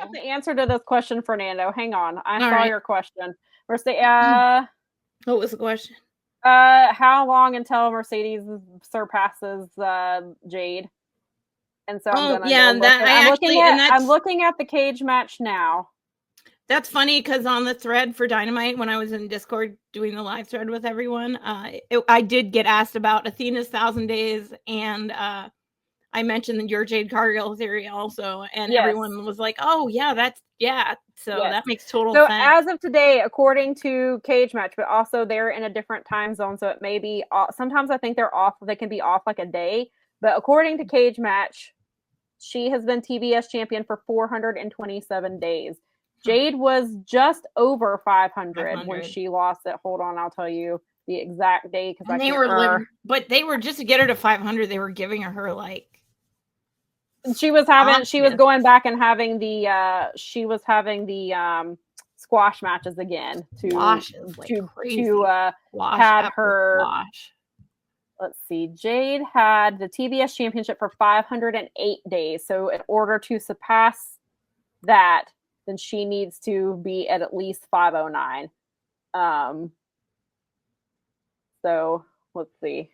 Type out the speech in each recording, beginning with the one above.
have the answer to this question, Fernando. Hang on. I saw your question. What was the question? How long until Mercedes surpasses Jade? And so I'm looking at the cage match now. That's funny because on the thread for Dynamite, when I was in Discord doing the live thread with everyone, I did get asked about Athena's 1,000 days, and I mentioned your Jade Cargill theory also, and everyone was like, "Oh yeah, that makes total sense." So as of today, according to Cage Match, but also they're in a different time zone, so it may be sometimes I think they're off. They can be off like a day, but according to Cage Match, she has been TBS champion for 427 days. Jade was just over 500 when she lost it. Hold on, I'll tell you the exact date because but they were just to get her to 500. They were giving her like she was going back and having the squash matches again to had her. Let's see. Jade had the TBS Championship for 508 days. So in order to surpass that, then she needs to be at least 509. So let's see.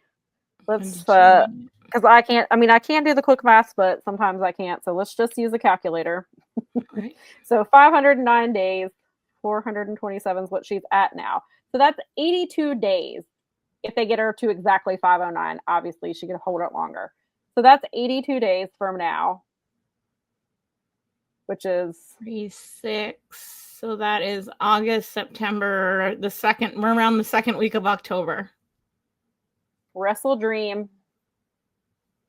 Because I can't do the quick math, but sometimes I can't. So let's just use a calculator. Right. So 509 days, 427 is what she's at now. So that's 82 days. If they get her to exactly 509, obviously she can hold it longer. So that's 82 days from now, which is 36. So that is August, September, we're around the second week of October. Wrestle Dream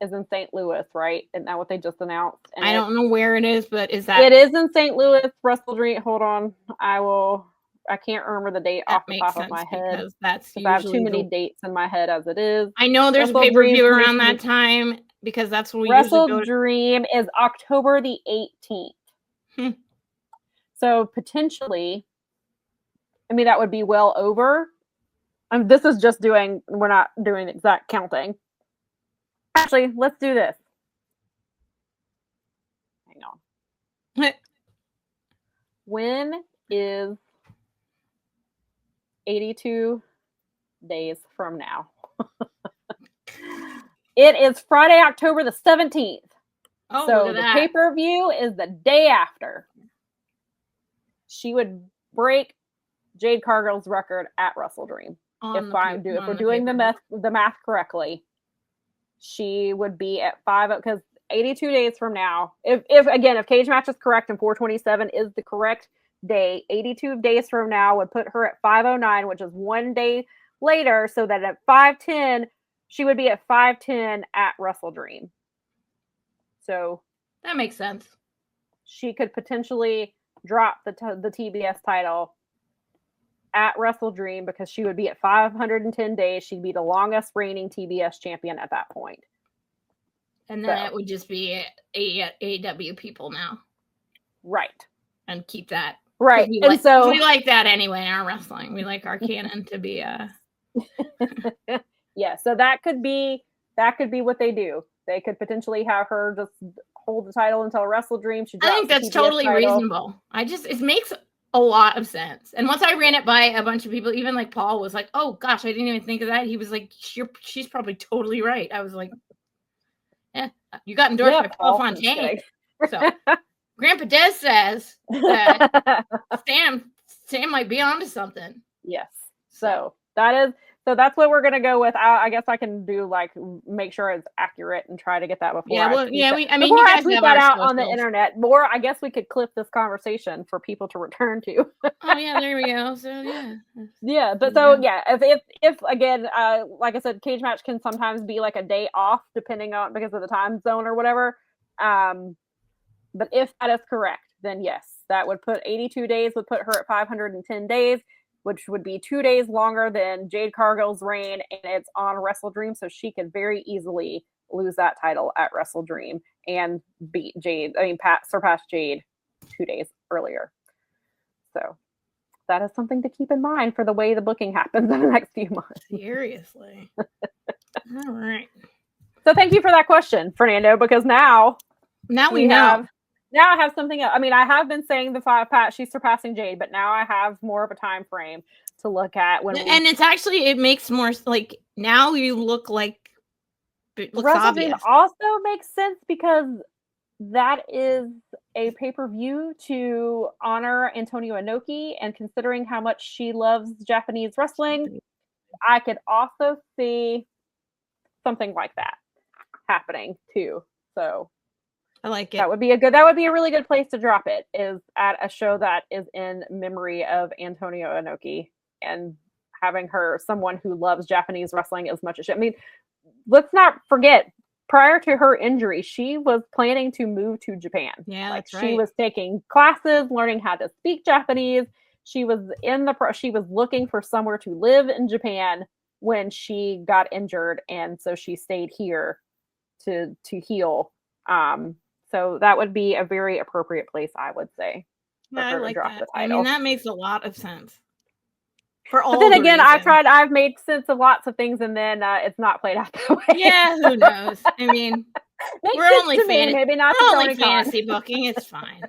is in St. Louis, right? Isn't that what they just announced? And I don't know where it is, but it is in St. Louis, Wrestle Dream. Hold on. I can't remember the date off the top of my head. I have too many dates in my head as it is. I know there's a pay-per-view around that time because that's when we Wrestle Dream is October the 18th. So potentially, that would be well over. This is just we're not doing exact counting. Actually, let's do this. Hang on. When is 82 days from now? It is Friday, October the 17th. Oh, so the pay-per-view is the day after. She would break Jade Cargill's record at Wrestle Dream. If we're doing the math correctly, she would be at 5 because 82 days from now, if Cage Match is correct and 427 is the correct day, 82 days from now would put her at 509, which is one day later, so that at 510 she would be at 510 at Wrestle Dream. So that makes sense. She could potentially drop the TBS title at Wrestle Dream because she would be at 510 days. She'd be the longest reigning TBS champion at that point. And then it would just be AEW people now. Right. And keep that. Right. We like that anyway in our wrestling. We like our canon to be Yeah, so that could be what they do. They could potentially have her just hold the title until Wrestle Dream. I think that's totally reasonable. It makes a lot of sense. And once I ran it by a bunch of people, even like Paul was like, "Oh gosh, I didn't even think of that." He was like, "She's probably totally right." I was like, "Yeah, you got endorsed by Paul Fontaine." So Grandpa Des says that Sam might be onto something. Yes. So that's what we're gonna go with. I guess I can do make sure it's accurate and try to get that before. Before I tweet that out on the internet. Or I guess we could clip this conversation for people to return to. Oh yeah, there we go. So yeah, but if again, like I said, Cage Match can sometimes be like a day off depending on because of the time zone or whatever. But if that is correct, then yes, that would put 82 days would put her at 510 days. Which would be 2 days longer than Jade Cargill's reign, and it's on Wrestle Dream, so she could very easily lose that title at Wrestle Dream and beat surpass Jade 2 days earlier. So that is something to keep in mind for the way the booking happens in the next few months. Seriously. All right. So thank you for that question, Fernando, because now we know now I have something else. I mean, I have been saying the 5-pack, she's surpassing Jade, but now I have more of a time frame to look at when and it's actually, it makes more like now you look like it looks obvious. Also makes sense because that is a pay-per-view to honor Antonio Inoki, and considering how much she loves Japanese wrestling, I could also see something like that happening too. So I like it. That would be a really good place to drop it, is at a show that is in memory of Antonio Inoki, and having her someone who loves Japanese wrestling as much as she. I mean, let's not forget, prior to her injury, she was planning to move to Japan. Yeah, like that's right. She was taking classes, learning how to speak Japanese. She was she was looking for somewhere to live in Japan when she got injured, and so she stayed here to heal. So that would be a very appropriate place, I would say. Yeah, I like that. I mean, that makes a lot of sense. For all. But then again, I've made sense of lots of things, and then it's not played out that way. Yeah, who knows? I mean, we're only fantasy booking. It's fine.